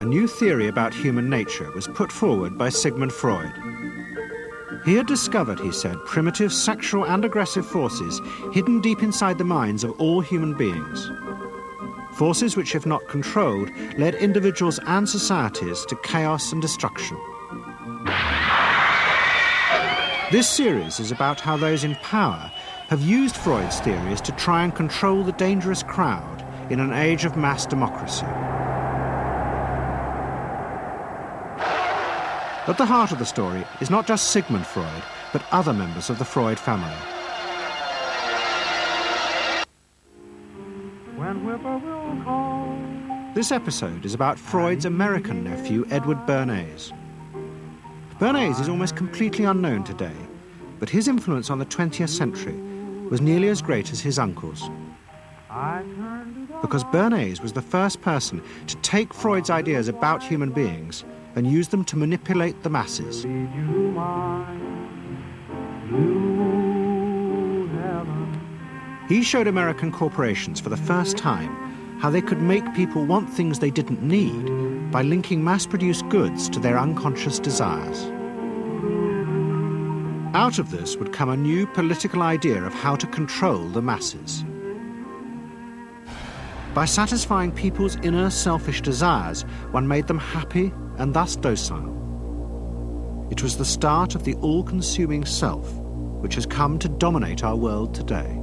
A new theory about human nature was put forward by Sigmund Freud. He had discovered, he said, primitive sexual and aggressive forces hidden deep inside the minds of all human beings. Forces which, if not controlled, led individuals and societies to chaos and destruction. This series is about how those in power have used Freud's theories to try and control the dangerous crowd in an age of mass democracy. At the heart of the story is not just Sigmund Freud, but other members of the Freud family. This episode is about Freud's American nephew, Edward Bernays. Bernays is almost completely unknown today, but his influence on the 20th century was nearly as great as his uncle's. Because Bernays was the first person to take Freud's ideas about human beings and use them to manipulate the masses. He showed American corporations for the first time how they could make people want things they didn't need by linking mass-produced goods to their unconscious desires. Out of this would come a new political idea of how to control the masses. By satisfying people's inner selfish desires, one made them happy and thus docile. It was the start of the all-consuming self, which has come to dominate our world today.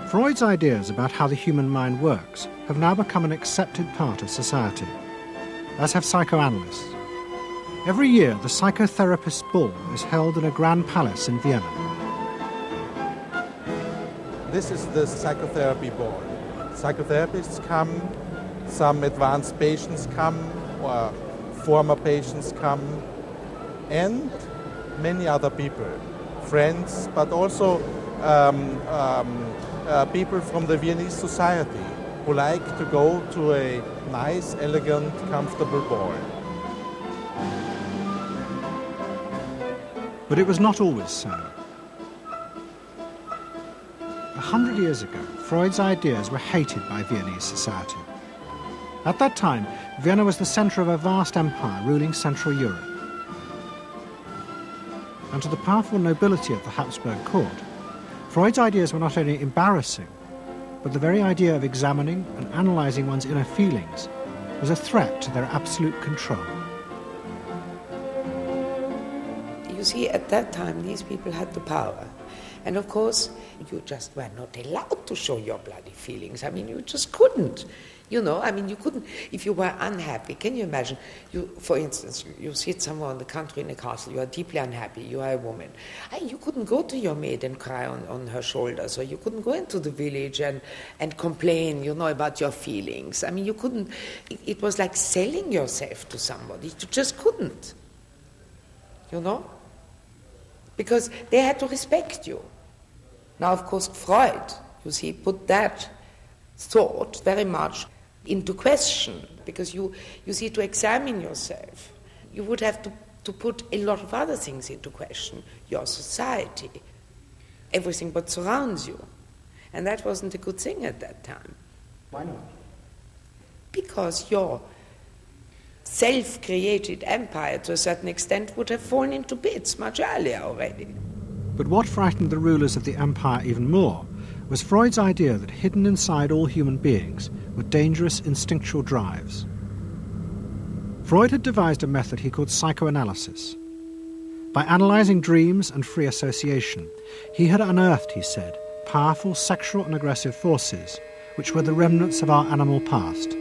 Freud's ideas about how the human mind works have now become an accepted part of society, as have psychoanalysts. Every year, the psychotherapist's ball is held in a grand palace in Vienna. This is the psychotherapy ball. Psychotherapists come, some advanced patients come, or former patients come, and many other people, friends, but also people from the Viennese society who like to go to a nice, elegant, comfortable ball. But it was not always so. 100 years ago, Freud's ideas were hated by Viennese society. At that time, Vienna was the centre of a vast empire ruling Central Europe. And to the powerful nobility of the Habsburg court, Freud's ideas were not only embarrassing, but the very idea of examining and analysing one's inner feelings was a threat to their absolute control. You see, at that time, these people had the power. And of course, you just were not allowed to show your bloody feelings. I mean, you just couldn't. You know, I mean, you couldn't, if you were unhappy, can you imagine, for instance, you sit somewhere in the country in a castle, you are deeply unhappy, you are a woman. You couldn't go to your maid and cry on her shoulders, or you couldn't go into the village and complain, you know, about your feelings. I mean, you couldn't, it was like selling yourself to somebody, you just couldn't, you know, because they had to respect you. Now, of course, Freud, you see, put that thought very much into question, because you see, to examine yourself, you would have to put a lot of other things into question, your society, everything what surrounds you. And that wasn't a good thing at that time. Why not? Because your self-created empire, to a certain extent, would have fallen into bits much earlier already. But what frightened the rulers of the empire even more was Freud's idea that hidden inside all human beings were dangerous instinctual drives. Freud had devised a method he called psychoanalysis. By analysing dreams and free association, he had unearthed, he said, powerful sexual and aggressive forces which were the remnants of our animal past.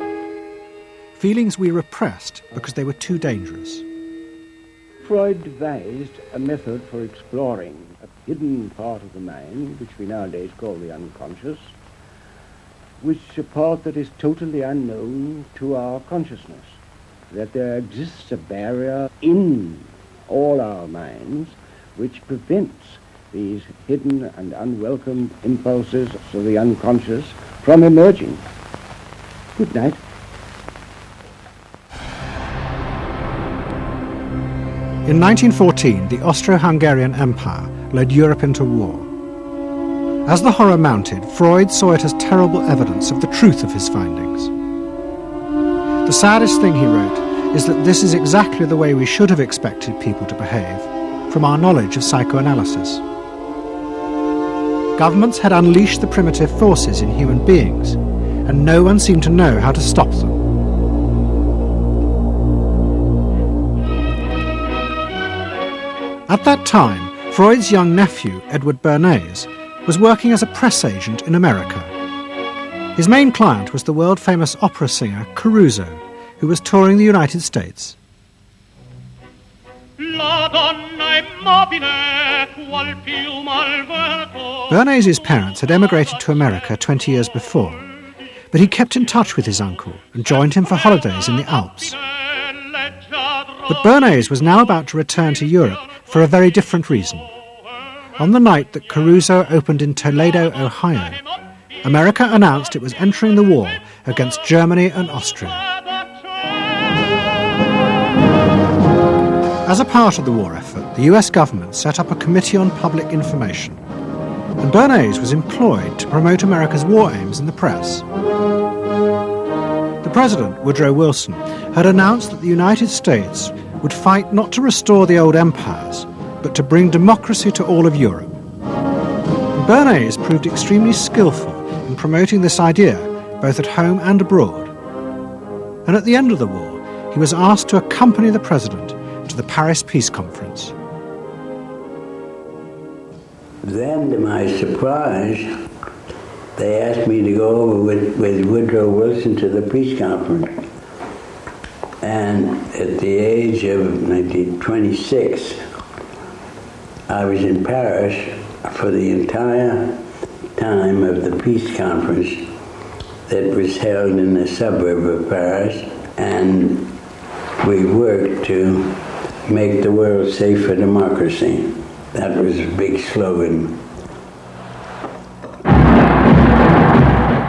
Feelings we repressed because they were too dangerous. Freud devised a method for exploring a hidden part of the mind, which we nowadays call the unconscious, which is a part that is totally unknown to our consciousness, that there exists a barrier in all our minds which prevents these hidden and unwelcome impulses of the unconscious from emerging. Good night. In 1914, the Austro-Hungarian Empire led Europe into war. As the horror mounted, Freud saw it as terrible evidence of the truth of his findings. The saddest thing, he wrote, is that this is exactly the way we should have expected people to behave, from our knowledge of psychoanalysis. Governments had unleashed the primitive forces in human beings, and no one seemed to know how to stop them. At that time, Freud's young nephew, Edward Bernays, was working as a press agent in America. His main client was the world-famous opera singer Caruso, who was touring the United States. Bernays' parents had emigrated to America 20 years before, but he kept in touch with his uncle and joined him for holidays in the Alps. But Bernays was now about to return to Europe for a very different reason. On the night that Caruso opened in Toledo, Ohio, America announced it was entering the war against Germany and Austria. As a part of the war effort, the US government set up a Committee on Public Information, and Bernays was employed to promote America's war aims in the press. The President, Woodrow Wilson, had announced that the United States would fight not to restore the old empires, but to bring democracy to all of Europe. And Bernays proved extremely skillful in promoting this idea, both at home and abroad. And at the end of the war, he was asked to accompany the President to the Paris Peace Conference. Then, to my surprise, they asked me to go over with Woodrow Wilson to the peace conference. And at the age of 26, I was in Paris for the entire time of the peace conference that was held in the suburb of Paris, and we worked to make the world safe for democracy. That was a big slogan.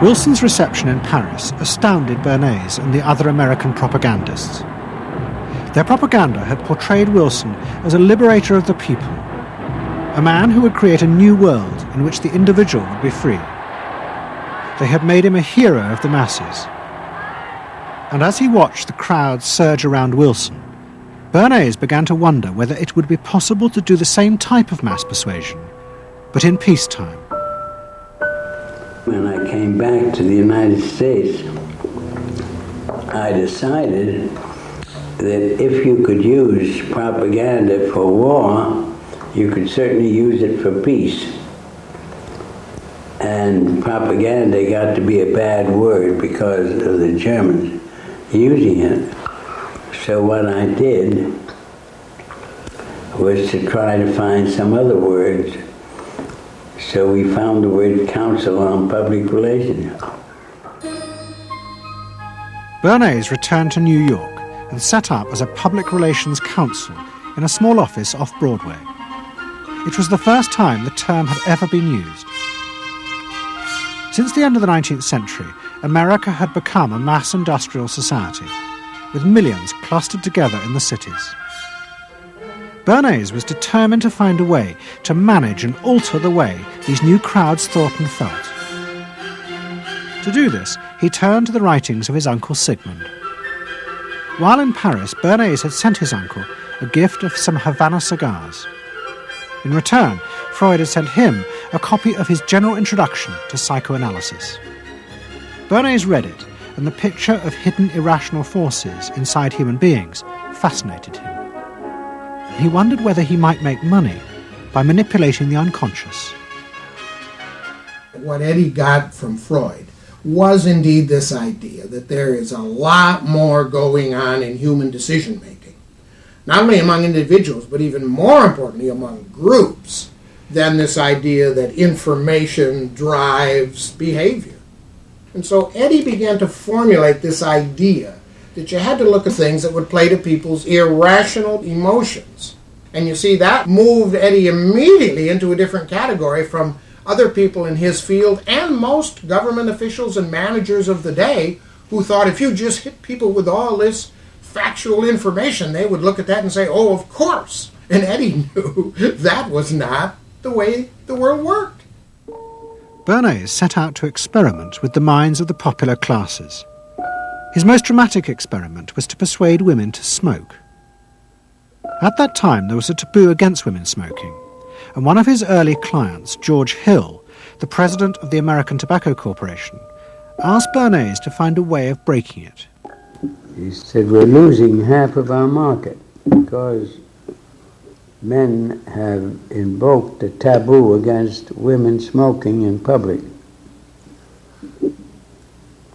Wilson's reception in Paris astounded Bernays and the other American propagandists. Their propaganda had portrayed Wilson as a liberator of the people, a man who would create a new world in which the individual would be free. They had made him a hero of the masses. And as he watched the crowds surge around Wilson, Bernays began to wonder whether it would be possible to do the same type of mass persuasion, but in peacetime. When I came back to the United States, I decided that if you could use propaganda for war, you could certainly use it for peace. And propaganda got to be a bad word because of the Germans using it. So what I did was to try to find some other words. So we found the word Council on Public Relations. Bernays returned to New York and set up as a public relations counsel in a small office off Broadway. It was the first time the term had ever been used. Since the end of the 19th century, America had become a mass industrial society, with millions clustered together in the cities. Bernays was determined to find a way to manage and alter the way these new crowds thought and felt. To do this, he turned to the writings of his uncle Sigmund. While in Paris, Bernays had sent his uncle a gift of some Havana cigars. In return, Freud had sent him a copy of his general introduction to psychoanalysis. Bernays read it, and the picture of hidden irrational forces inside human beings fascinated him. He wondered whether he might make money by manipulating the unconscious. What Eddie got from Freud was indeed this idea that there is a lot more going on in human decision-making. Not only among individuals, but even more importantly among groups, than this idea that information drives behavior. And so Eddie began to formulate this idea that you had to look at things that would play to people's irrational emotions. And you see, that moved Eddie immediately into a different category from other people in his field and most government officials and managers of the day who thought if you just hit people with all this factual information, they would look at that and say, oh, of course. And Eddie knew that was not the way the world worked. Bernays set out to experiment with the minds of the popular classes. His most dramatic experiment was to persuade women to smoke. At that time, there was a taboo against women smoking, and one of his early clients, George Hill, the president of the American Tobacco Corporation, asked Bernays to find a way of breaking it. He said, we're losing half of our market because men have invoked a taboo against women smoking in public.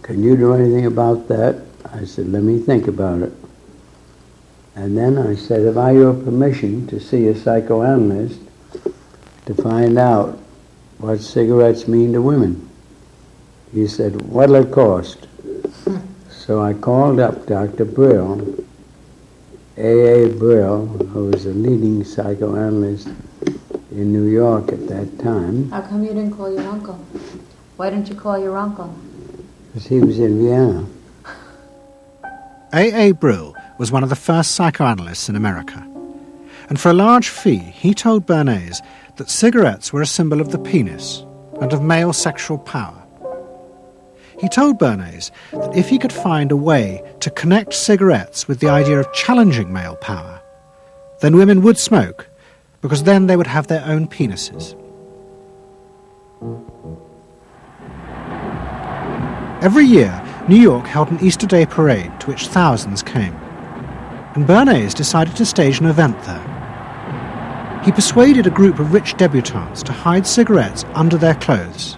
Can you do anything about that? I said, let me think about it. And then I said, have I your permission to see a psychoanalyst to find out what cigarettes mean to women? He said, what'll it cost? So I called up Dr. Brill, A.A. Brill, who was a leading psychoanalyst in New York at that time. How come you didn't call your uncle? Why didn't you call your uncle? Because he was in Vienna. A.A. Brill was one of the first psychoanalysts in America. And for a large fee, he told Bernays that cigarettes were a symbol of the penis and of male sexual power. He told Bernays that if he could find a way to connect cigarettes with the idea of challenging male power, then women would smoke, because then they would have their own penises. Every year, New York held an Easter Day parade to which thousands came, and Bernays decided to stage an event there. He persuaded a group of rich debutantes to hide cigarettes under their clothes.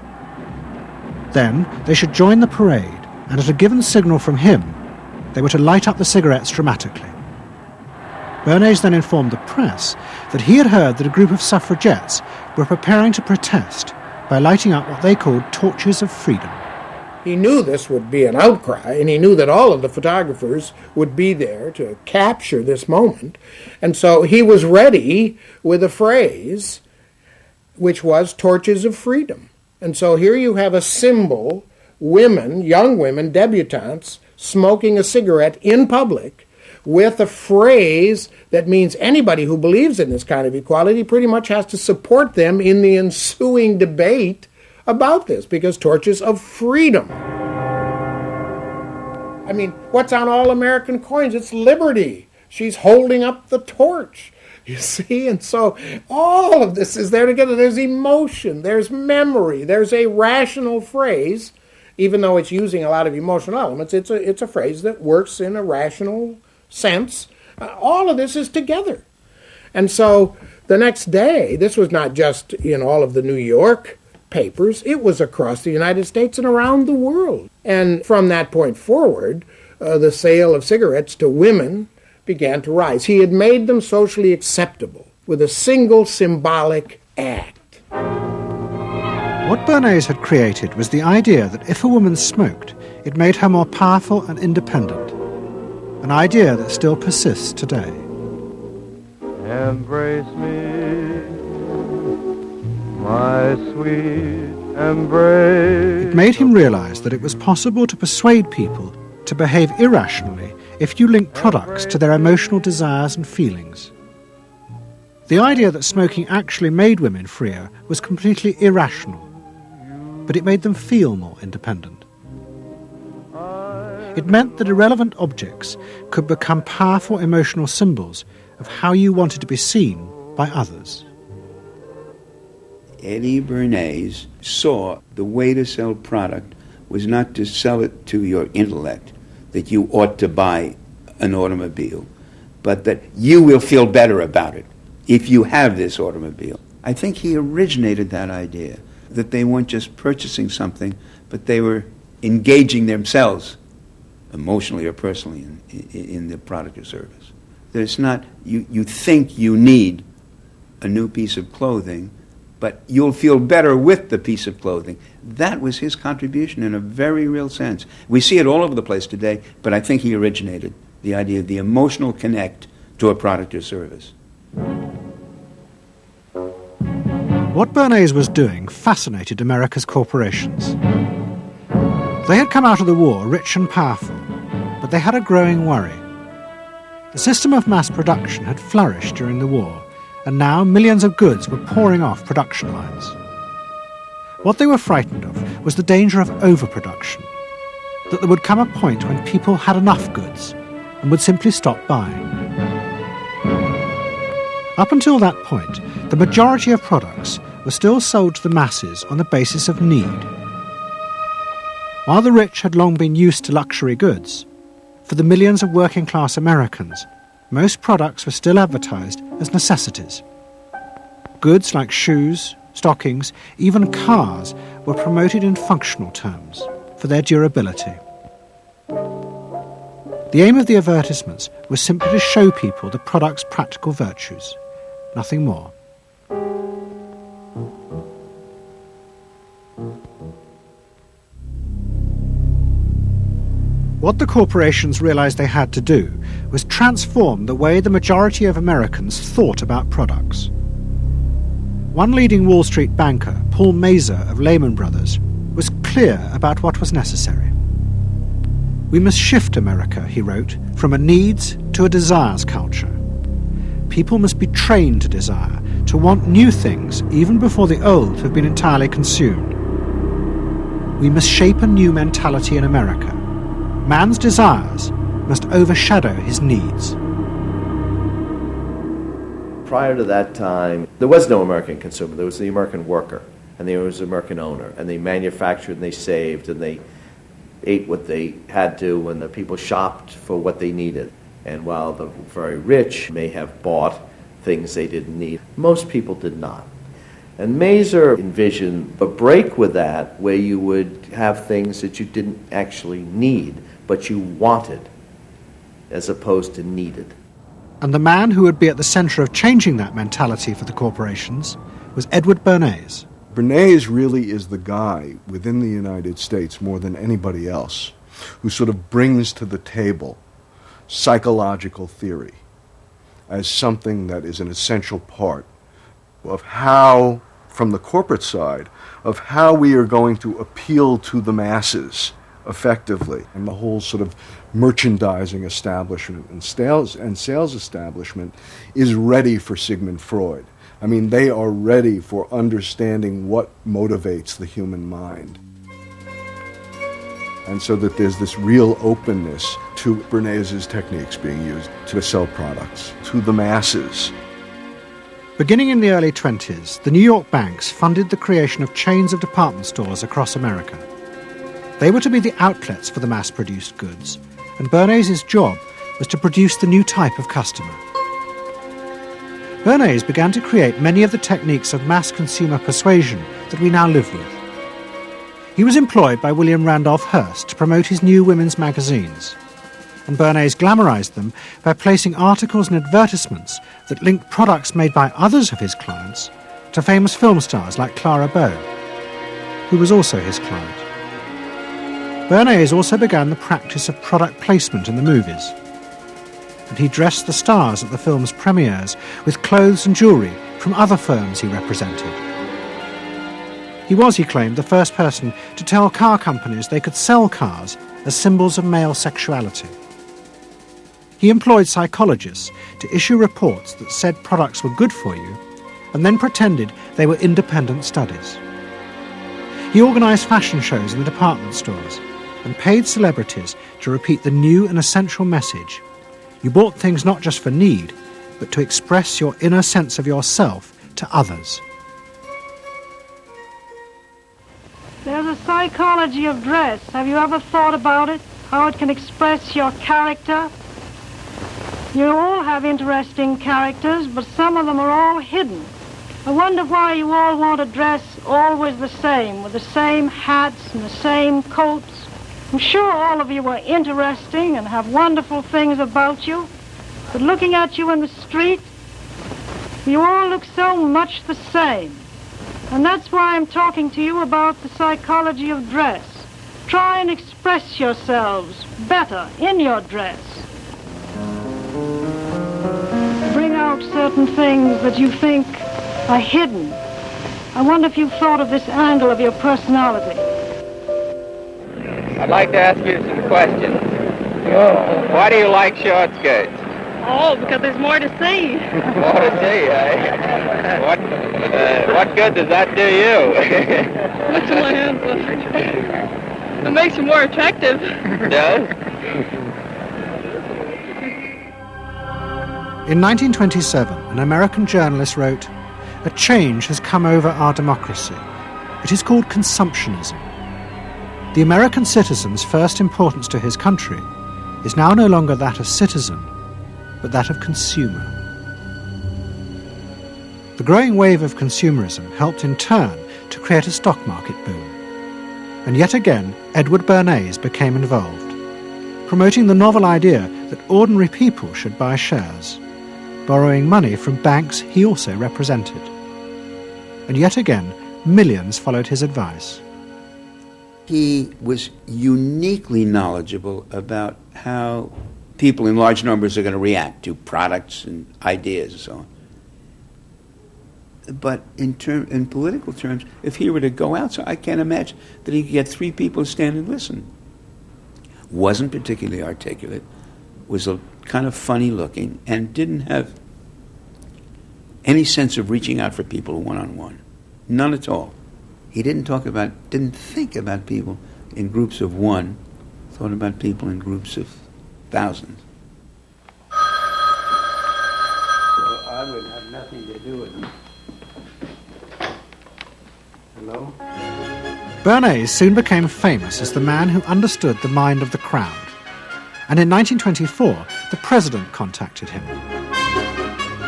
Then they should join the parade, and at a given signal from him, they were to light up the cigarettes dramatically. Bernays then informed the press that he had heard that a group of suffragettes were preparing to protest by lighting up what they called torches of freedom. He knew this would be an outcry, and he knew that all of the photographers would be there to capture this moment. And so he was ready with a phrase which was torches of freedom. And so here you have a symbol, women, young women, debutantes, smoking a cigarette in public with a phrase that means anybody who believes in this kind of equality pretty much has to support them in the ensuing debate about this, because torches of freedom. I mean, what's on all American coins? It's liberty. She's holding up the torch. You see? And so all of this is there together. There's emotion, there's memory, there's a rational phrase, even though it's using a lot of emotional elements. It's a phrase that works in a rational sense. All of this is together. And so the next day, this was not just in all of the New York papers, it was across the United States and around the world. And from that point forward, the sale of cigarettes to women began to rise. He had made them socially acceptable with a single symbolic act. What Bernays had created was the idea that if a woman smoked, it made her more powerful and independent, an idea that still persists today. Embrace me, my sweet embrace. It made him realize that it was possible to persuade people to behave irrationally if you link products to their emotional desires and feelings. The idea that smoking actually made women freer was completely irrational, but it made them feel more independent. It meant that irrelevant objects could become powerful emotional symbols of how you wanted to be seen by others. Eddie Bernays saw the way to sell product was not to sell it to your intellect, that you ought to buy an automobile, but that you will feel better about it if you have this automobile. I think he originated that idea, that they weren't just purchasing something, but they were engaging themselves emotionally or personally in the product or service. That it's not, you think you need a new piece of clothing, but you'll feel better with the piece of clothing. That was his contribution in a very real sense. We see it all over the place today, but I think he originated the idea of the emotional connect to a product or service. What Bernays was doing fascinated America's corporations. They had come out of the war rich and powerful, but they had a growing worry. The system of mass production had flourished during the war, and now millions of goods were pouring off production lines. What they were frightened of was the danger of overproduction, that there would come a point when people had enough goods and would simply stop buying. Up until that point, the majority of products were still sold to the masses on the basis of need. While the rich had long been used to luxury goods, for the millions of working-class Americans, most products were still advertised as necessities. Goods like shoes, stockings, even cars were promoted in functional terms for their durability. The aim of the advertisements was simply to show people the product's practical virtues, nothing more. What the corporations realized they had to do was transform the way the majority of Americans thought about products. One leading Wall Street banker, Paul Mazur of Lehman Brothers, was clear about what was necessary. We must shift America, he wrote, from a needs to a desires culture. People must be trained to desire, to want new things even before the old have been entirely consumed. We must shape a new mentality in America. Man's desires must overshadow his needs. Prior to that time, there was no American consumer. There was the American worker, and there was the American owner, and they manufactured and they saved and they ate what they had to, and the people shopped for what they needed. And while the very rich may have bought things they didn't need, most people did not. And Mazur envisioned a break with that where you would have things that you didn't actually need, but you wanted, as opposed to needed. And the man who would be at the centre of changing that mentality for the corporations was Edward Bernays. Bernays really is the guy within the United States more than anybody else who sort of brings to the table psychological theory as something that is an essential part of how, from the corporate side, of how we are going to appeal to the masses effectively. And the whole sort of merchandising establishment and sales establishment is ready for Sigmund Freud. I mean, they are ready for understanding what motivates the human mind. And so that there's this real openness to Bernays' techniques being used to sell products to the masses. Beginning in the early 20s, the New York banks funded the creation of chains of department stores across America. They were to be the outlets for the mass-produced goods, and Bernays' job was to produce the new type of customer. Bernays began to create many of the techniques of mass consumer persuasion that we now live with. He was employed by William Randolph Hearst to promote his new women's magazines, and Bernays glamorized them by placing articles and advertisements that linked products made by others of his clients to famous film stars like Clara Bow, who was also his client. Bernays also began the practice of product placement in the movies, and he dressed the stars at the film's premieres with clothes and jewellery from other firms he represented. He was, he claimed, the first person to tell car companies they could sell cars as symbols of male sexuality. He employed psychologists to issue reports that said products were good for you and then pretended they were independent studies. He organised fashion shows in the department stores and paid celebrities to repeat the new and essential message: you bought things not just for need, but to express your inner sense of yourself to others. There's a psychology of dress. Have you ever thought about it? How it can express your character? You all have interesting characters, but some of them are all hidden. I wonder why you all want to dress always the same, with the same hats and the same coats. I'm sure all of you are interesting and have wonderful things about you, but looking at you in the street, you all look so much the same. And that's why I'm talking to you about the psychology of dress. Try and express yourselves better in your dress. Bring out certain things that you think are hidden. I wonder if you've thought of this angle of your personality. I'd like to ask you some questions. Why do you like short skirts? Oh, because there's more to see. More to see, eh? What good does that do you? What's in my hands? It makes you more attractive. Does? In 1927, an American journalist wrote, "A change has come over our democracy. It is called consumptionism. The American citizen's first importance to his country is now no longer that of citizen, but that of consumer." The growing wave of consumerism helped in turn to create a stock market boom. And yet again, Edward Bernays became involved, promoting the novel idea that ordinary people should buy shares, borrowing money from banks he also represented. And yet again, millions followed his advice. He was uniquely knowledgeable about how people in large numbers are going to react to products and ideas and so on. But in political terms, if he were to go out, so I can't imagine that he could get 3 people to stand and listen. Wasn't particularly articulate, was a kind of funny looking, and didn't have any sense of reaching out for people one-on-one. None at all. He didn't think about people in groups of one, thought about people in groups of thousands. So I would have nothing to do with him. Hello? Bernays soon became famous as the man who understood the mind of the crowd. And in 1924, the president contacted him.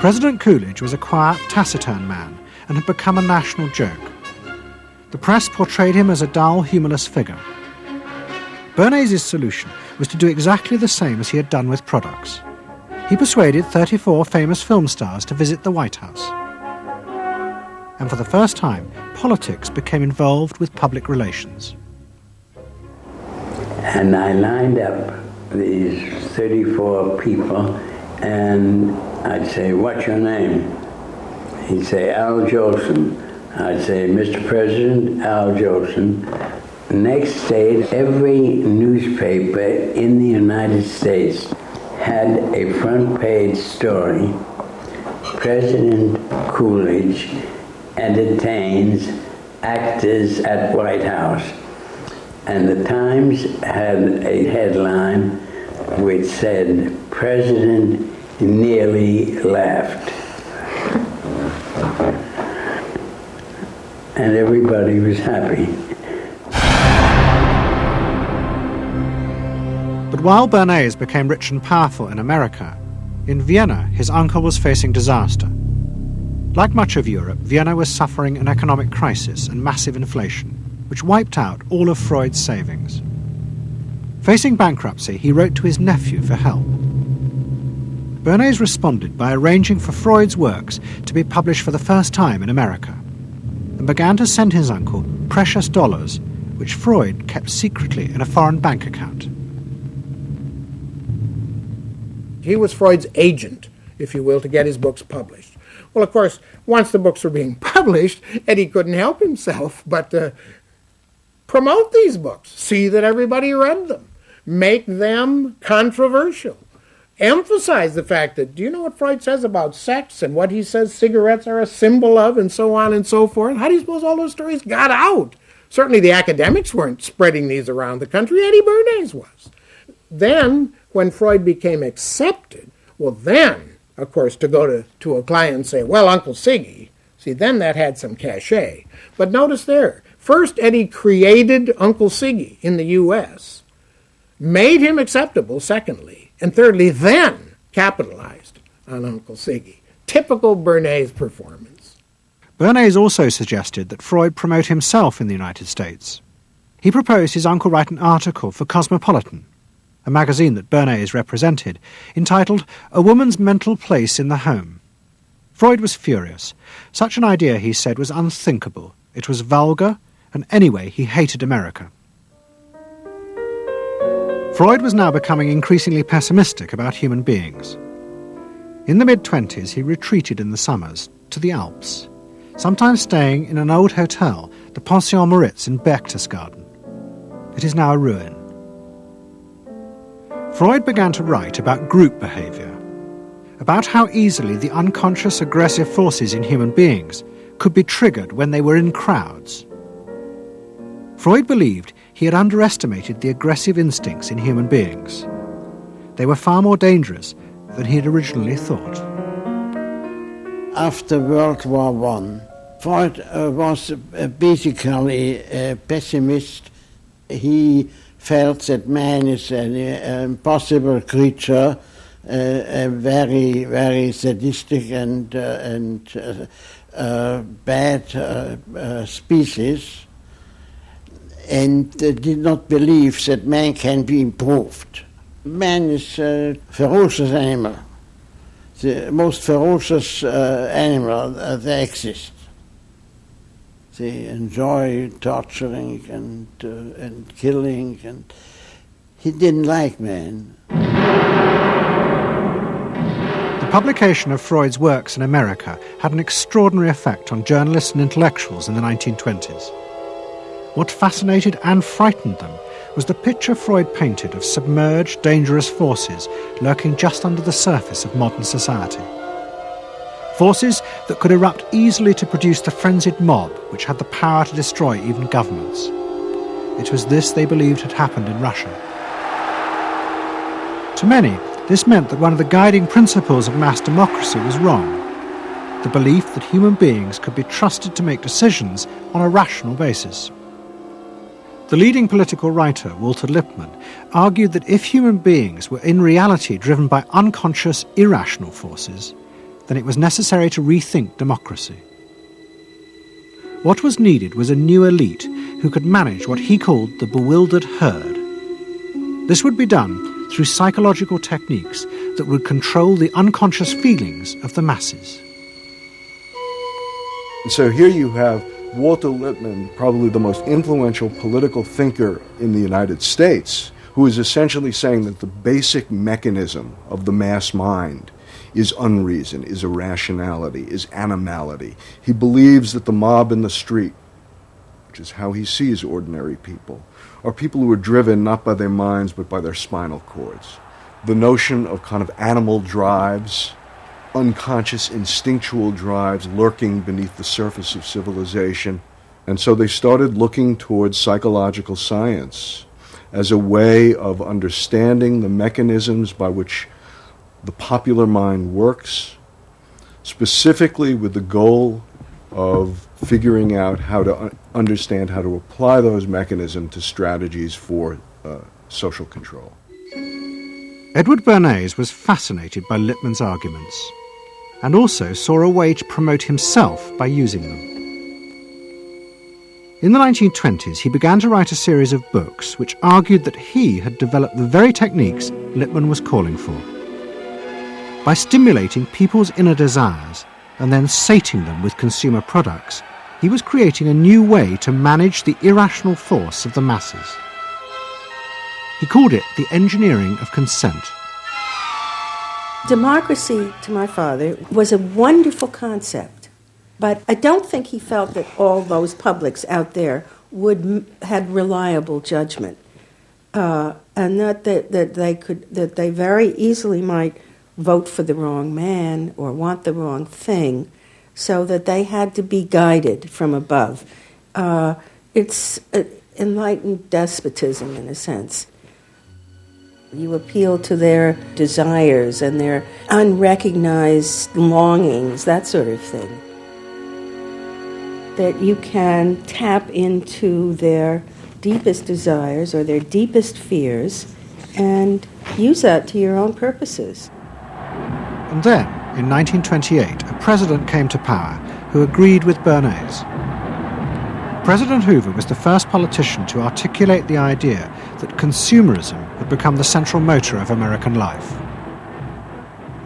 President Coolidge was a quiet, taciturn man and had become a national joke. The press portrayed him as a dull, humourless figure. Bernays' solution was to do exactly the same as he had done with products. He persuaded 34 famous film stars to visit the White House. And for the first time, politics became involved with public relations. And I lined up these 34 people, and I'd say, "What's your name?" He'd say, "Al Jolson." I'd say, "Mr. President, Al Jolson." Next day, every newspaper in the United States had a front page story. President Coolidge entertains actors at White House. And the Times had a headline which said, "President nearly laughed." And everybody was happy. But while Bernays became rich and powerful in America, in Vienna his uncle was facing disaster. Like much of Europe, Vienna was suffering an economic crisis and massive inflation, which wiped out all of Freud's savings. Facing bankruptcy, he wrote to his nephew for help. Bernays responded by arranging for Freud's works to be published for the first time in America, and began to send his uncle precious dollars, which Freud kept secretly in a foreign bank account. He was Freud's agent, if you will, to get his books published. Well, of course, once the books were being published, Eddie couldn't help himself but promote these books, see that everybody read them, make them controversial, emphasize the fact that, do you know what Freud says about sex and what he says cigarettes are a symbol of and so on and so forth? How do you suppose all those stories got out? Certainly the academics weren't spreading these around the country. Eddie Bernays was. Then, when Freud became accepted, well then, of course, to go to a client and say, "Well, Uncle Siggy," see, then that had some cachet. But notice there, first Eddie created Uncle Siggy in the U.S., made him acceptable, secondly, and thirdly, then capitalized on Uncle Siggy. Typical Bernays performance. Bernays also suggested that Freud promote himself in the United States. He proposed his uncle write an article for Cosmopolitan, a magazine that Bernays represented, entitled "A Woman's Mental Place in the Home." Freud was furious. Such an idea, he said, was unthinkable. It was vulgar, and anyway, he hated America. Freud was now becoming increasingly pessimistic about human beings. In the mid-20s, he retreated in the summers to the Alps, sometimes staying in an old hotel, the Pension Moritz in Berchtesgaden. It is now a ruin. Freud began to write about group behaviour, about how easily the unconscious aggressive forces in human beings could be triggered when they were in crowds. Freud believed he had underestimated the aggressive instincts in human beings. They were far more dangerous than he had originally thought. After World War I, Freud was basically a pessimist. He felt that man is an impossible creature, a very, very sadistic and bad species, and did not believe that man can be improved. Man is a ferocious animal, the most ferocious animal that exists. They enjoy torturing and killing, and he didn't like man. The publication of Freud's works in America had an extraordinary effect on journalists and intellectuals in the 1920s. What fascinated and frightened them was the picture Freud painted of submerged, dangerous forces lurking just under the surface of modern society. Forces that could erupt easily to produce the frenzied mob which had the power to destroy even governments. It was this they believed had happened in Russia. To many, this meant that one of the guiding principles of mass democracy was wrong, the belief that human beings could be trusted to make decisions on a rational basis. The leading political writer, Walter Lippmann, argued that if human beings were in reality driven by unconscious, irrational forces, then it was necessary to rethink democracy. What was needed was a new elite who could manage what he called the bewildered herd. This would be done through psychological techniques that would control the unconscious feelings of the masses. So here you have Walter Lippmann, probably the most influential political thinker in the United States, who is essentially saying that the basic mechanism of the mass mind is unreason, is irrationality, is animality. He believes that the mob in the street, which is how he sees ordinary people, are people who are driven not by their minds but by their spinal cords. The notion of kind of animal drives, unconscious instinctual drives lurking beneath the surface of civilization. And so they started looking towards psychological science as a way of understanding the mechanisms by which the popular mind works, specifically with the goal of figuring out how to understand how to apply those mechanisms to strategies for social control. Edward Bernays was fascinated by Lippmann's arguments and also saw a way to promote himself by using them. In the 1920s, he began to write a series of books which argued that he had developed the very techniques Lippmann was calling for. By stimulating people's inner desires and then sating them with consumer products, he was creating a new way to manage the irrational force of the masses. He called it the engineering of consent. Democracy, to my father, was a wonderful concept, but I don't think he felt that all those publics out there had reliable judgment, and that they very easily might vote for the wrong man or want the wrong thing, so that they had to be guided from above. It's enlightened despotism in a sense. You appeal to their desires and their unrecognized longings, that sort of thing. That you can tap into their deepest desires or their deepest fears and use that to your own purposes. And then, in 1928, a president came to power who agreed with Bernays. President Hoover was the first politician to articulate the idea that consumerism had become the central motor of American life.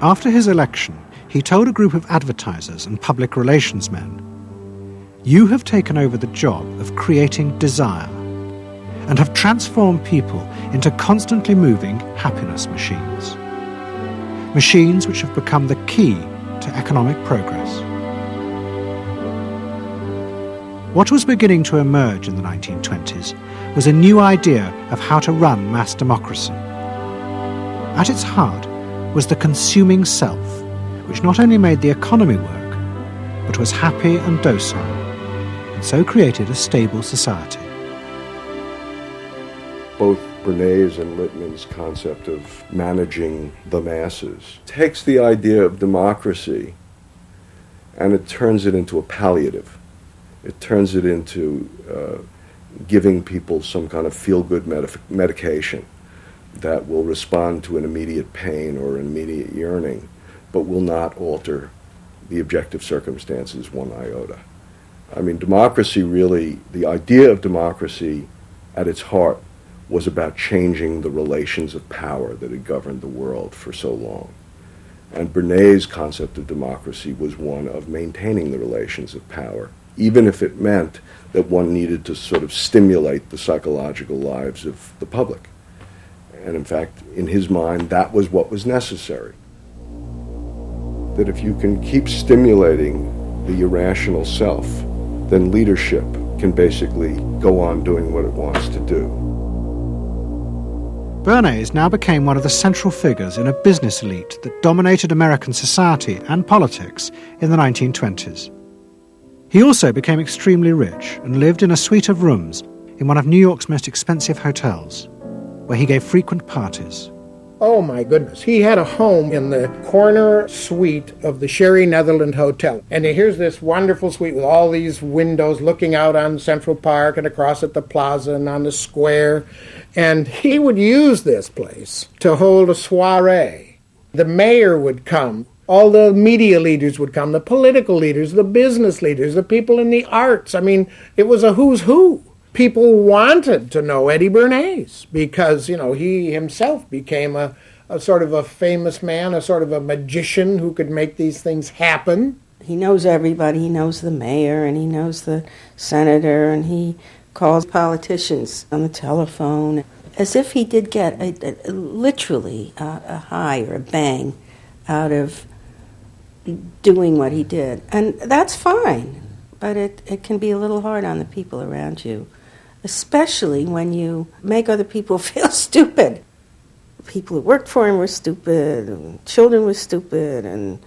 After his election, he told a group of advertisers and public relations men, "You have taken over the job of creating desire and have transformed people into constantly moving happiness machines. Machines which have become the key to economic progress." What was beginning to emerge in the 1920s was a new idea of how to run mass democracy. At its heart was the consuming self, which not only made the economy work, but was happy and docile, and so created a stable society. Both Bernays and Littman's concept of managing the masses takes the idea of democracy and it turns it into a palliative. It turns it into giving people some kind of feel-good medication that will respond to an immediate pain or an immediate yearning, but will not alter the objective circumstances one iota. I mean, democracy really, the idea of democracy at its heart was about changing the relations of power that had governed the world for so long. And Bernays' concept of democracy was one of maintaining the relations of power, even if it meant that one needed to sort of stimulate the psychological lives of the public. And in fact, in his mind, that was what was necessary. That if you can keep stimulating the irrational self, then leadership can basically go on doing what it wants to do. Bernays now became one of the central figures in a business elite that dominated American society and politics in the 1920s. He also became extremely rich and lived in a suite of rooms in one of New York's most expensive hotels, where he gave frequent parties. Oh my goodness. He had a home in the corner suite of the Sherry Netherland Hotel. And here's this wonderful suite with all these windows looking out on Central Park and across at the plaza and on the square. And he would use this place to hold a soiree. The mayor would come. All the media leaders would come, the political leaders, the business leaders, the people in the arts. I mean, it was a who's who. People wanted to know Eddie Bernays because, you know, he himself became a sort of a famous man, a sort of a magician who could make these things happen. He knows everybody. He knows the mayor and he knows the senator and he calls politicians on the telephone as if he did get literally a high or a bang out of doing what he did. And that's fine, but it can be a little hard on the people around you, especially when you make other people feel stupid. People who worked for him were stupid, and children were stupid, and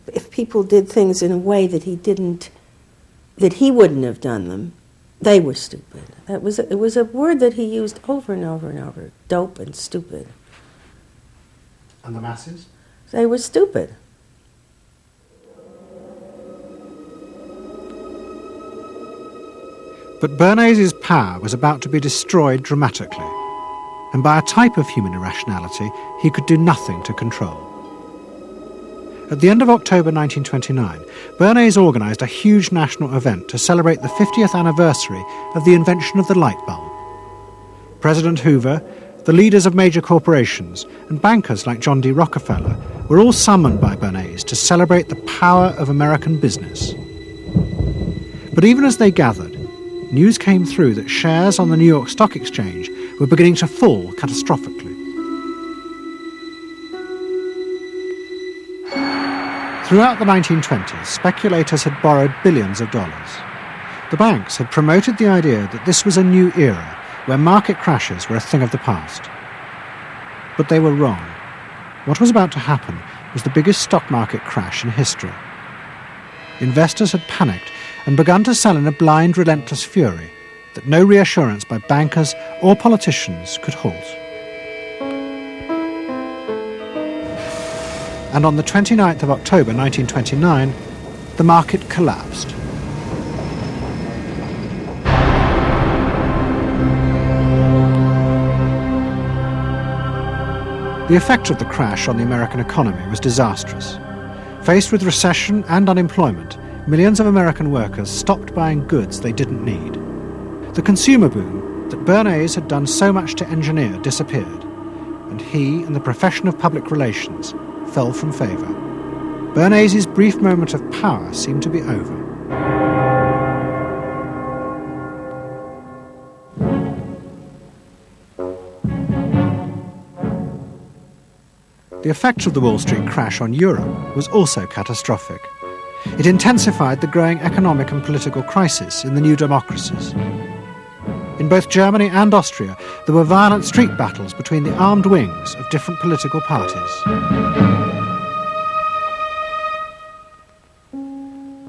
if people did things in a way that he wouldn't have done them, they were stupid. It was a word that he used over and over and over, dope and stupid. And the masses? They were stupid. But Bernays' power was about to be destroyed dramatically, and by a type of human irrationality he could do nothing to control. At the end of October 1929, Bernays organised a huge national event to celebrate the 50th anniversary of the invention of the light bulb. President Hoover, the leaders of major corporations, and bankers like John D. Rockefeller were all summoned by Bernays to celebrate the power of American business. But even as they gathered, news came through that shares on the New York Stock Exchange were beginning to fall catastrophically. Throughout the 1920s, speculators had borrowed billions of dollars. The banks had promoted the idea that this was a new era where market crashes were a thing of the past. But they were wrong. What was about to happen was the biggest stock market crash in history. Investors had panicked and begun to sell in a blind, relentless fury that no reassurance by bankers or politicians could halt. And on the 29th of October 1929, the market collapsed. The effect of the crash on the American economy was disastrous. Faced with recession and unemployment, millions of American workers stopped buying goods they didn't need. The consumer boom that Bernays had done so much to engineer disappeared, and he and the profession of public relations fell from favour. Bernays' brief moment of power seemed to be over. The effect of the Wall Street crash on Europe was also catastrophic. It intensified the growing economic and political crisis in the new democracies. In both Germany and Austria, there were violent street battles between the armed wings of different political parties.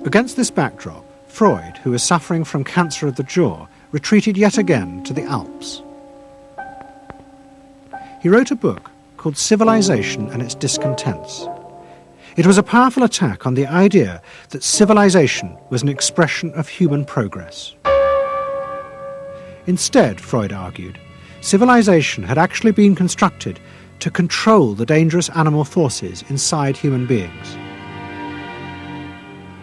Against this backdrop, Freud, who was suffering from cancer of the jaw, retreated yet again to the Alps. He wrote a book called Civilization and Its Discontents. It was a powerful attack on the idea that civilization was an expression of human progress. Instead, Freud argued, civilization had actually been constructed to control the dangerous animal forces inside human beings.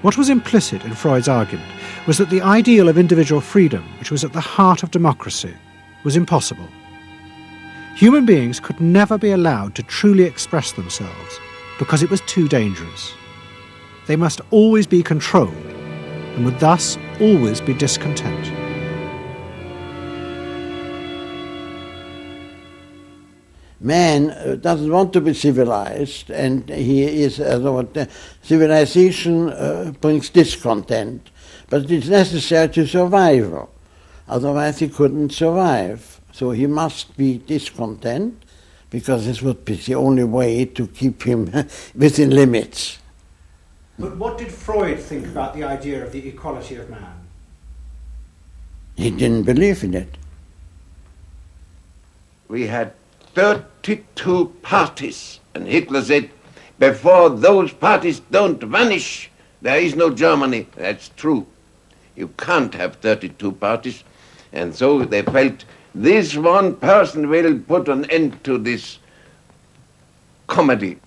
What was implicit in Freud's argument was that the ideal of individual freedom, which was at the heart of democracy, was impossible. Human beings could never be allowed to truly express themselves because it was too dangerous. They must always be controlled and would thus always be discontent. Man doesn't want to be civilized, and he is civilization brings discontent, but it's necessary to survival. Otherwise he couldn't survive. So he must be discontent, because this would be the only way to keep him within limits. But what did Freud think about the idea of the equality of man? He didn't believe in it. We had 32 parties, and Hitler said, before those parties don't vanish, there is no Germany. That's true. You can't have 32 parties, and so they felt this one person will put an end to this comedy.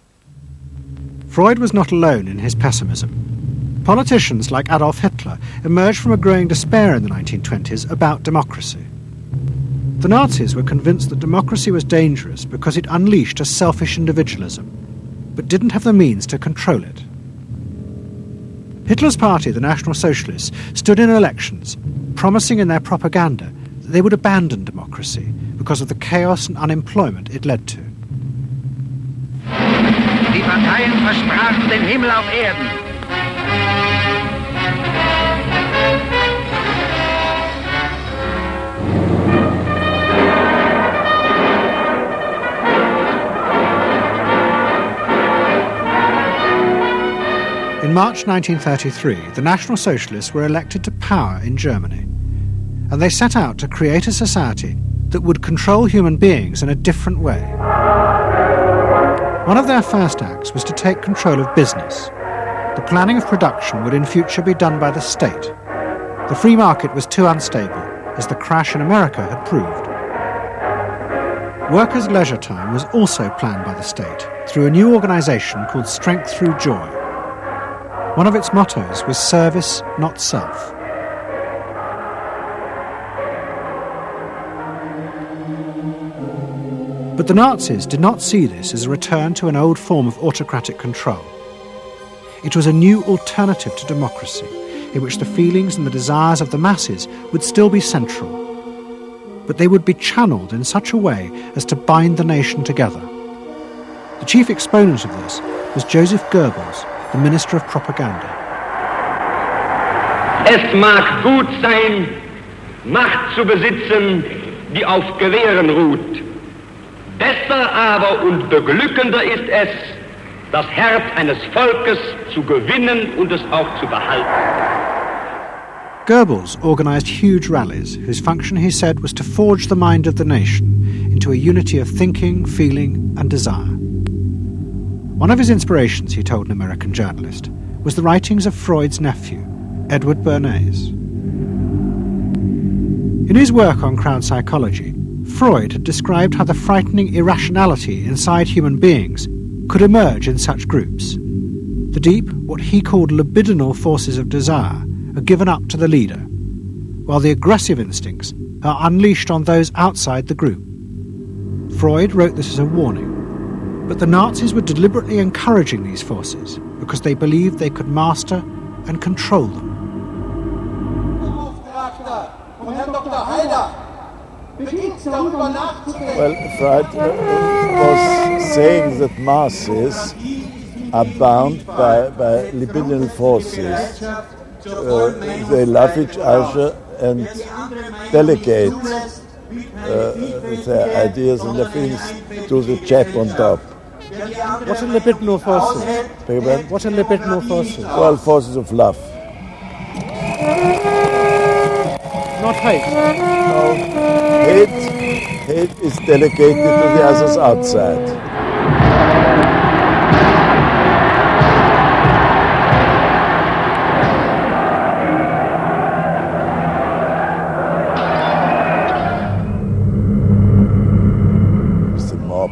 Freud was not alone in his pessimism. Politicians like Adolf Hitler emerged from a growing despair in the 1920s about democracy. The Nazis were convinced that democracy was dangerous because it unleashed a selfish individualism, but didn't have the means to control it. Hitler's party, the National Socialists, stood in elections, promising in their propaganda that they would abandon democracy because of the chaos and unemployment it led to. Die Parteien versprachen den Himmel auf Erden. In March 1933, the National Socialists were elected to power in Germany, and they set out to create a society that would control human beings in a different way. One of their first acts was to take control of business. The planning of production would in future be done by the state. The free market was too unstable, as the crash in America had proved. Workers' leisure time was also planned by the state through a new organisation called Strength Through Joy. One of its mottos was service, not self. But the Nazis did not see this as a return to an old form of autocratic control. It was a new alternative to democracy, in which the feelings and the desires of the masses would still be central, but they would be channeled in such a way as to bind the nation together. The chief exponent of this was Joseph Goebbels, the Minister of Propaganda. Es mag gut sein, Macht zu besitzen, die auf Gewehren ruht. Besser aber und beglückender ist es, das Herz eines Volkes zu gewinnen und es auch zu behalten. Goebbels organised huge rallies whose function, he said, was to forge the mind of the nation into a unity of thinking, feeling and desire. One of his inspirations, he told an American journalist, was the writings of Freud's nephew, Edward Bernays. In his work on crowd psychology, Freud had described how the frightening irrationality inside human beings could emerge in such groups. The deep, what he called libidinal forces of desire, are given up to the leader, while the aggressive instincts are unleashed on those outside the group. Freud wrote this as a warning, but the Nazis were deliberately encouraging these forces because they believed they could master and control them. Well, Freud was saying that masses are bound by libidinal forces. They love each other and delegate their ideas and their feelings to the chap on top. What are libidinal forces? What are libidinal forces? Well, forces of love. Not hate. No. Hate is delegated to the others outside. It's the mob.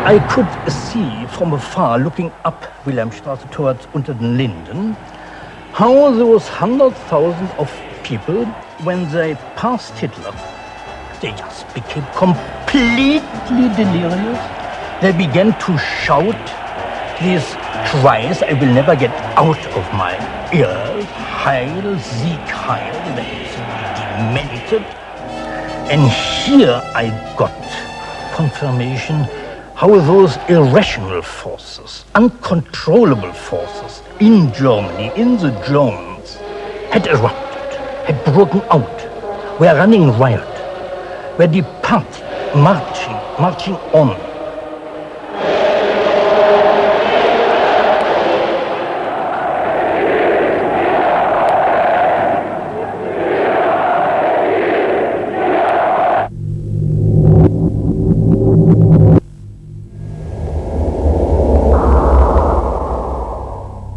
I could see from afar, looking up Wilhelmstraße towards unter den Linden, how those 100,000 of people, when they passed Hitler, they just became completely delirious. They began to shout these cries I will never get out of my ears. Heil, Sieg, Heil. They demented. And here I got confirmation how those irrational forces, uncontrollable forces in Germany, in the Germans, had erupted, had broken out, were running riot, were departing, marching on.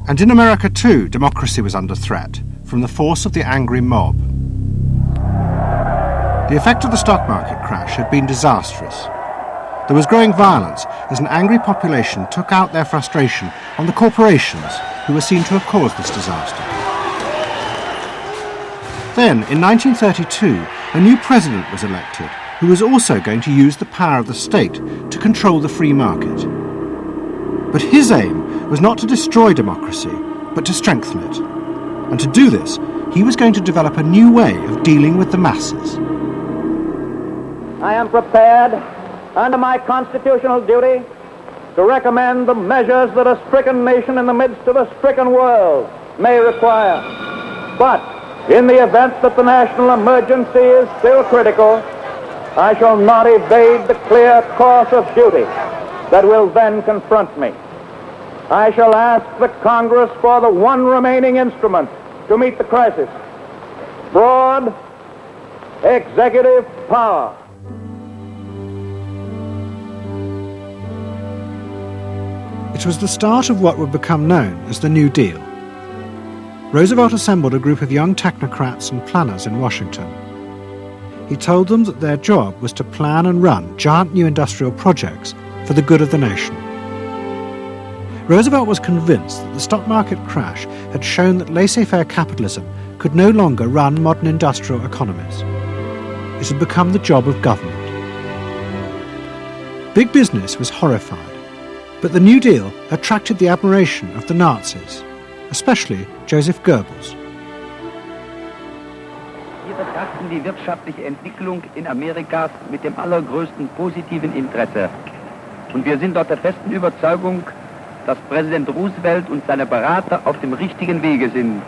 And in America too, democracy was under threat from the force of the angry mob. The effect of the stock market crash had been disastrous. There was growing violence as an angry population took out their frustration on the corporations who were seen to have caused this disaster. Then, in 1932, a new president was elected who was also going to use the power of the state to control the free market. But his aim was not to destroy democracy, but to strengthen it. And to do this, he was going to develop a new way of dealing with the masses. I am prepared, under my constitutional duty, to recommend the measures that a stricken nation in the midst of a stricken world may require. But in the event that the national emergency is still critical, I shall not evade the clear course of duty that will then confront me. I shall ask the Congress for the one remaining instrument to meet the crisis: broad executive power. It was the start of what would become known as the New Deal. Roosevelt assembled a group of young technocrats and planners in Washington. He told them that their job was to plan and run giant new industrial projects for the good of the nation. Roosevelt was convinced that the stock market crash had shown that laissez-faire capitalism could no longer run modern industrial economies. It had become the job of government. Big business was horrified, but the New Deal attracted the admiration of the Nazis, especially Joseph Goebbels. Wir betrachten die wirtschaftliche Entwicklung in Amerika mit dem allergrößten positiven Interesse. Und wir sind dort der festen Überzeugung, dass Präsident Roosevelt und seine Berater auf dem richtigen Wege sind.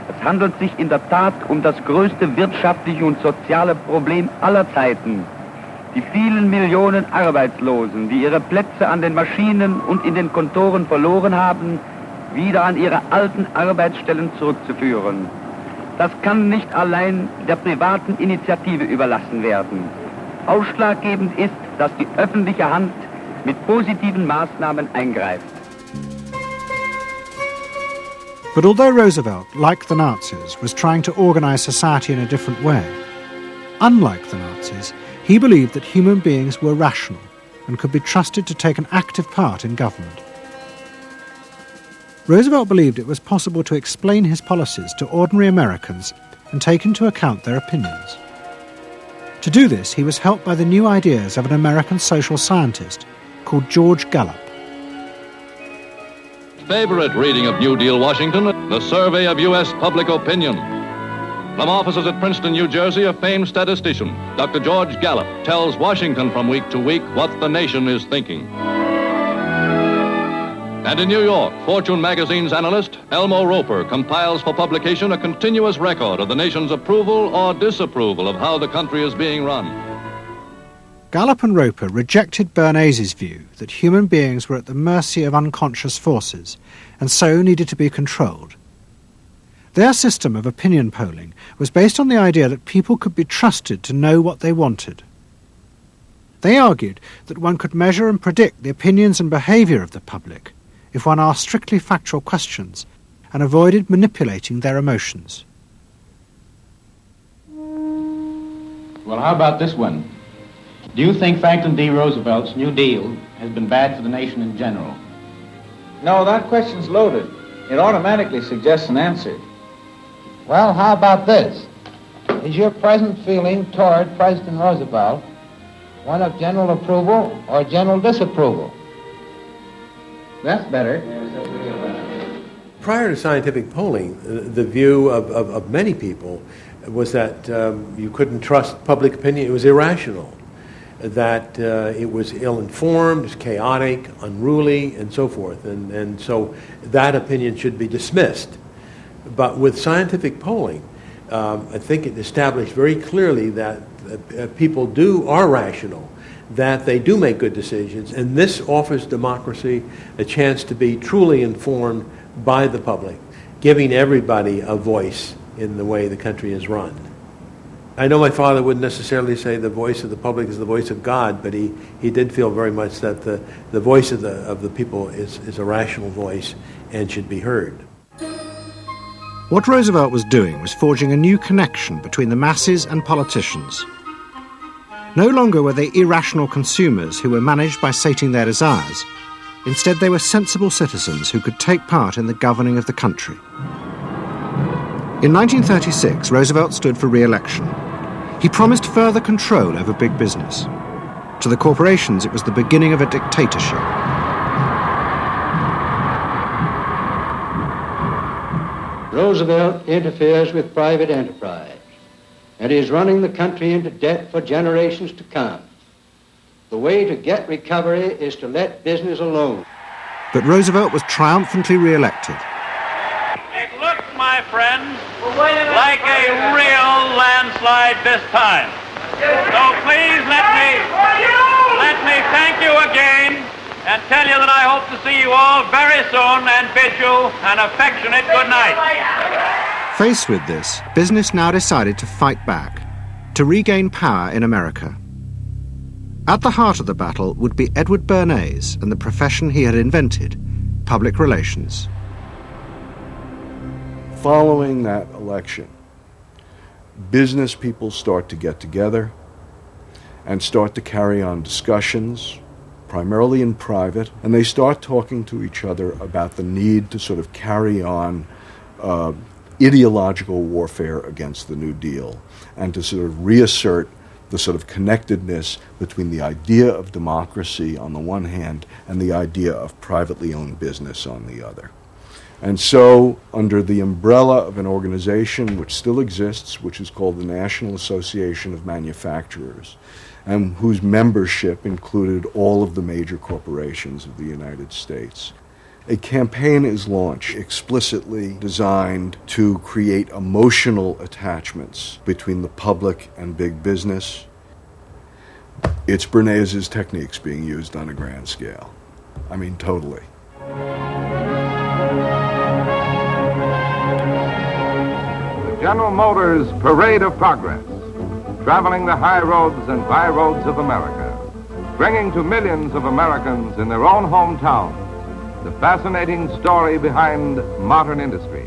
Es handelt sich in der Tat um das größte wirtschaftliche und soziale Problem aller Zeiten. Die vielen Millionen Arbeitslosen, die ihre Plätze an den Maschinen und in den Kontoren verloren haben, wieder an ihre alten Arbeitsstellen zurückzuführen. Das kann nicht allein der privaten Initiative überlassen werden. Ausschlaggebend ist, dass die öffentliche Hand mit positiven Maßnahmen eingreift. But although Roosevelt, like the Nazis, was trying to organize society in a different way, unlike the Nazis, he believed that human beings were rational and could be trusted to take an active part in government. Roosevelt believed it was possible to explain his policies to ordinary Americans and take into account their opinions. To do this, he was helped by the new ideas of an American social scientist called George Gallup. Favorite reading of New Deal Washington, the survey of U.S. public opinion. From offices at Princeton, New Jersey, a famed statistician, Dr. George Gallup, tells Washington from week to week what the nation is thinking. And in New York, Fortune magazine's analyst, Elmo Roper, compiles for publication a continuous record of the nation's approval or disapproval of how the country is being run. Gallup and Roper rejected Bernays' view that human beings were at the mercy of unconscious forces and so needed to be controlled. Their system of opinion polling was based on the idea that people could be trusted to know what they wanted. They argued that one could measure and predict the opinions and behaviour of the public if one asked strictly factual questions and avoided manipulating their emotions. Well, how about this one? Do you think Franklin D. Roosevelt's New Deal has been bad for the nation in general? No, that question's loaded. It automatically suggests an answer. Well, how about this? Is your present feeling toward President Roosevelt one of general approval or general disapproval? That's better. Prior to scientific polling, the view of many people was that you couldn't trust public opinion. It was irrational, that it was ill-informed, it was chaotic, unruly, and so forth. And so that opinion should be dismissed. But with scientific polling, I think it established very clearly that people are rational, that they do make good decisions, and this offers democracy a chance to be truly informed by the public, giving everybody a voice in the way the country is run. I know my father wouldn't necessarily say the voice of the public is the voice of God, but he did feel very much that the voice of the people is a rational voice and should be heard. What Roosevelt was doing was forging a new connection between the masses and politicians. No longer were they irrational consumers who were managed by sating their desires. Instead, they were sensible citizens who could take part in the governing of the country. In 1936, Roosevelt stood for re-election. He promised further control over big business. To the corporations, it was the beginning of a dictatorship. Roosevelt interferes with private enterprise and is running the country into debt for generations to come. The way to get recovery is to let business alone. But Roosevelt was triumphantly re-elected. It looks, my friends, like a real landslide this time. So please let me thank you again and tell you that I hope to see you all very soon and bid you an affectionate good night. Faced with this, business now decided to fight back, to regain power in America. At the heart of the battle would be Edward Bernays and the profession he had invented, public relations. Following that election, business people start to get together and start to carry on discussions, primarily in private, and they start talking to each other about the need to sort of carry on ideological warfare against the New Deal and to sort of reassert the sort of connectedness between the idea of democracy on the one hand and the idea of privately owned business on the other. And so, under the umbrella of an organization which still exists, which is called the National Association of Manufacturers, and whose membership included all of the major corporations of the United States, a campaign is launched explicitly designed to create emotional attachments between the public and big business. It's Bernays' techniques being used on a grand scale. I mean, totally. General Motors Parade of Progress, traveling the high roads and byroads of America, bringing to millions of Americans in their own hometown the fascinating story behind modern industry,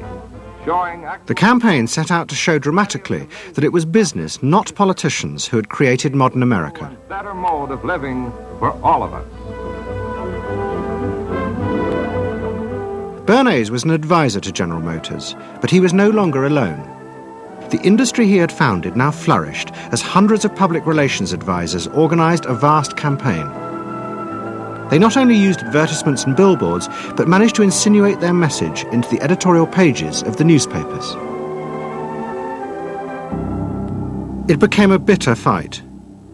showing... The campaign set out to show dramatically that it was business, not politicians, who had created modern America. A better mode of living for all of us. Bernays was an advisor to General Motors, but he was no longer alone. The industry he had founded now flourished as hundreds of public relations advisors organized a vast campaign. They not only used advertisements and billboards, but managed to insinuate their message into the editorial pages of the newspapers. It became a bitter fight.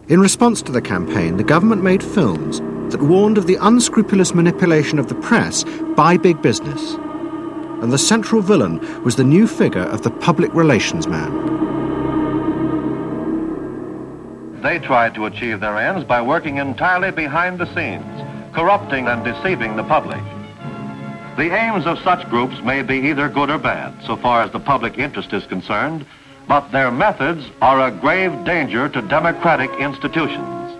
In response to the campaign, the government made films that warned of the unscrupulous manipulation of the press by big business. And the central villain was the new figure of the public relations man. They tried to achieve their ends by working entirely behind the scenes, corrupting and deceiving the public. The aims of such groups may be either good or bad, so far as the public interest is concerned, but their methods are a grave danger to democratic institutions.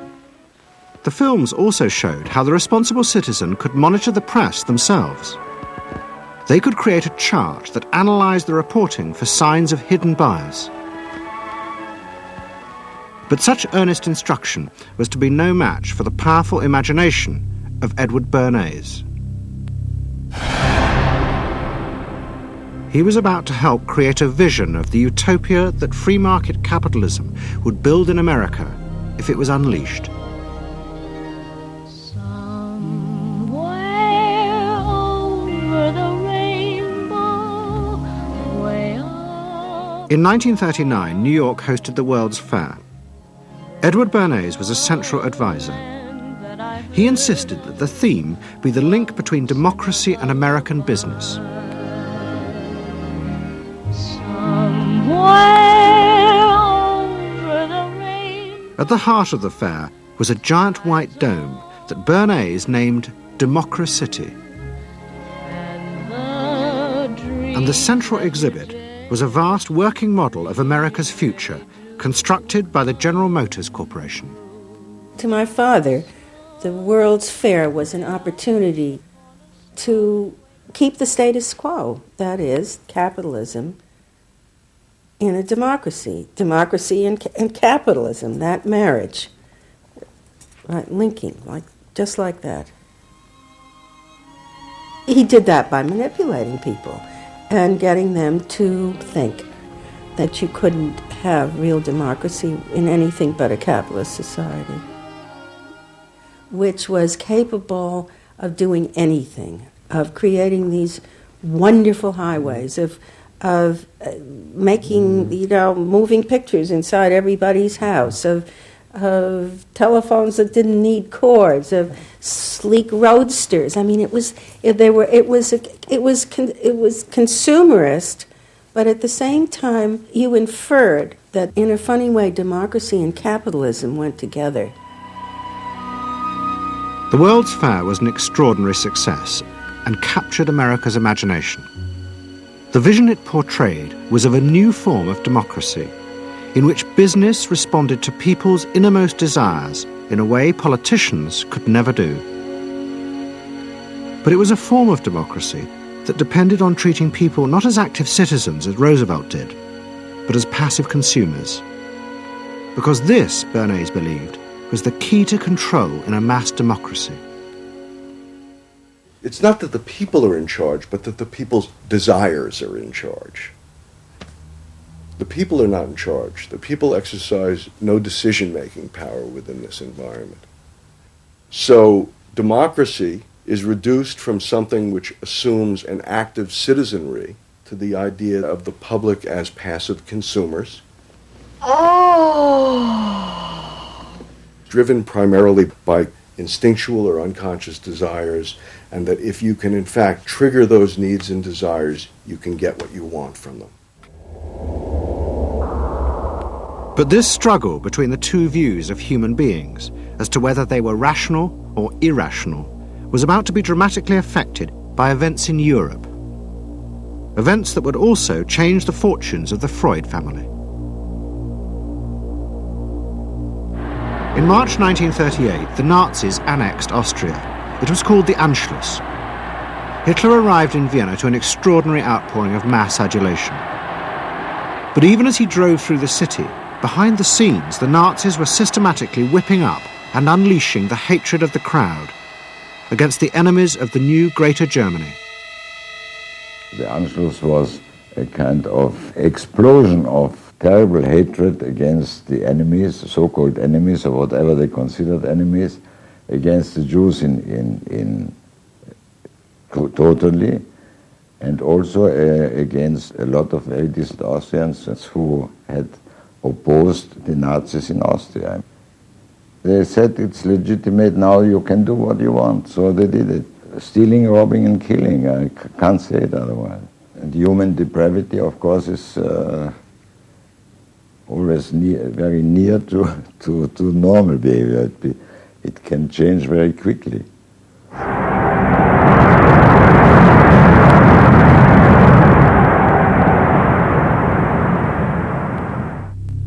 The films also showed how the responsible citizen could monitor the press themselves. They could create a chart that analysed the reporting for signs of hidden bias. But such earnest instruction was to be no match for the powerful imagination of Edward Bernays. He was about to help create a vision of the utopia that free market capitalism would build in America if it was unleashed. In 1939, New York hosted the World's Fair. Edward Bernays was a central advisor. He insisted that the theme be the link between democracy and American business. At the heart of the fair was a giant white dome that Bernays named Democracity. And the central exhibit was a vast working model of America's future, constructed by the General Motors Corporation. To my father, the World's Fair was an opportunity to keep the status quo, that is, capitalism, in a democracy. Democracy and capitalism, that marriage, right, linking, just like that. He did that by manipulating people and getting them to think that you couldn't have real democracy in anything but a capitalist society, which was capable of doing anything, of creating these wonderful highways, of making, moving pictures inside everybody's house, of telephones that didn't need cords, of sleek roadsters. I mean, it was consumerist, but at the same time, you inferred that in a funny way, democracy and capitalism went together. The World's Fair was an extraordinary success and captured America's imagination. The vision it portrayed was of a new form of democracy, in which business responded to people's innermost desires in a way politicians could never do. But it was a form of democracy that depended on treating people not as active citizens as Roosevelt did, but as passive consumers. Because this, Bernays believed, was the key to control in a mass democracy. It's not that the people are in charge, but that the people's desires are in charge. The people are not in charge. The people exercise no decision-making power within this environment. So democracy is reduced from something which assumes an active citizenry to the idea of the public as passive consumers. Driven primarily by instinctual or unconscious desires, and that if you can in fact trigger those needs and desires, you can get what you want from them. But this struggle between the two views of human beings as to whether they were rational or irrational was about to be dramatically affected by events in Europe. Events that would also change the fortunes of the Freud family. In March 1938, the Nazis annexed Austria. It was called the Anschluss. Hitler arrived in Vienna to an extraordinary outpouring of mass adulation. But even as he drove through the city, behind the scenes, the Nazis were systematically whipping up and unleashing the hatred of the crowd against the enemies of the new Greater Germany. The Anschluss was a kind of explosion of terrible hatred against the enemies, so-called enemies, or whatever they considered enemies, against the Jews totally, and also against a lot of very decent Austrians who had opposed the Nazis in Austria. They said it's legitimate now, you can do what you want, so they did it. Stealing, robbing and killing, I can't say it otherwise. And human depravity, of course, is always very near to normal behavior. It can change very quickly.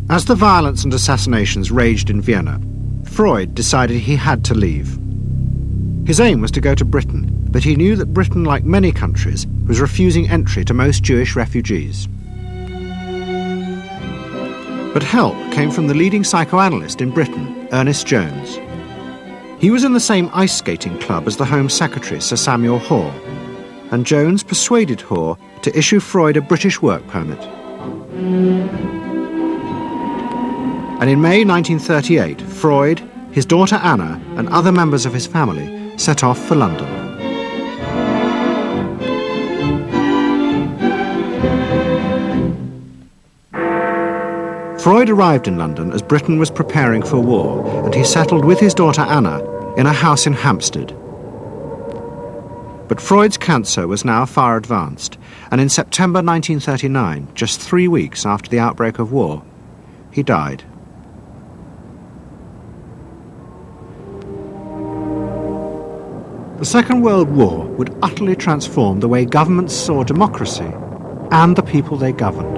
As the violence and assassinations raged in Vienna, Freud decided he had to leave. His aim was to go to Britain, but he knew that Britain, like many countries, was refusing entry to most Jewish refugees. But help came from the leading psychoanalyst in Britain, Ernest Jones. He was in the same ice skating club as the Home Secretary, Sir Samuel Hoare, and Jones persuaded Hoare to issue Freud a British work permit. And in May 1938, Freud, his daughter Anna, and other members of his family set off for London. Freud arrived in London as Britain was preparing for war, and he settled with his daughter Anna in a house in Hampstead. But Freud's cancer was now far advanced, and in September 1939, just 3 weeks after the outbreak of war, he died. The Second World War would utterly transform the way governments saw democracy and the people they governed.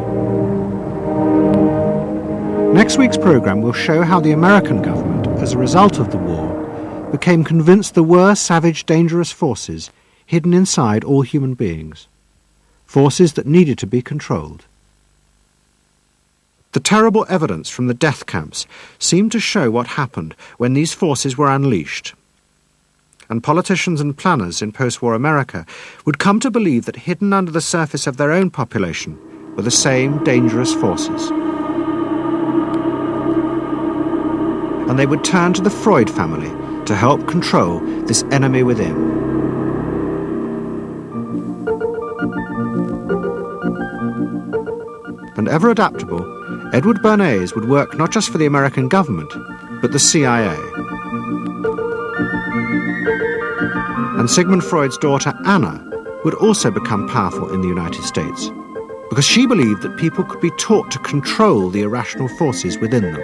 Next week's programme will show how the American government, as a result of the war, became convinced there were savage, dangerous forces hidden inside all human beings, forces that needed to be controlled. The terrible evidence from the death camps seemed to show what happened when these forces were unleashed. And politicians and planners in post-war America would come to believe that hidden under the surface of their own population were the same dangerous forces. And they would turn to the Freud family to help control this enemy within. And ever adaptable, Edward Bernays would work not just for the American government, but the CIA. And Sigmund Freud's daughter Anna would also become powerful in the United States, because she believed that people could be taught to control the irrational forces within them.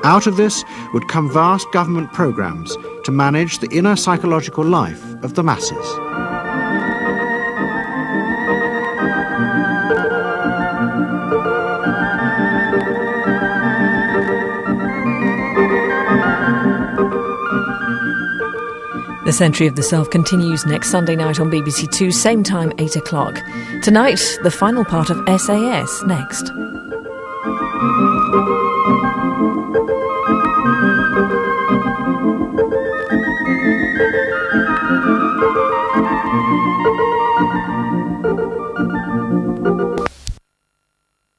Out of this would come vast government programs to manage the inner psychological life of the masses. The Century of the Self continues next Sunday night on BBC Two, same time, 8 o'clock. Tonight, the final part of SAS next.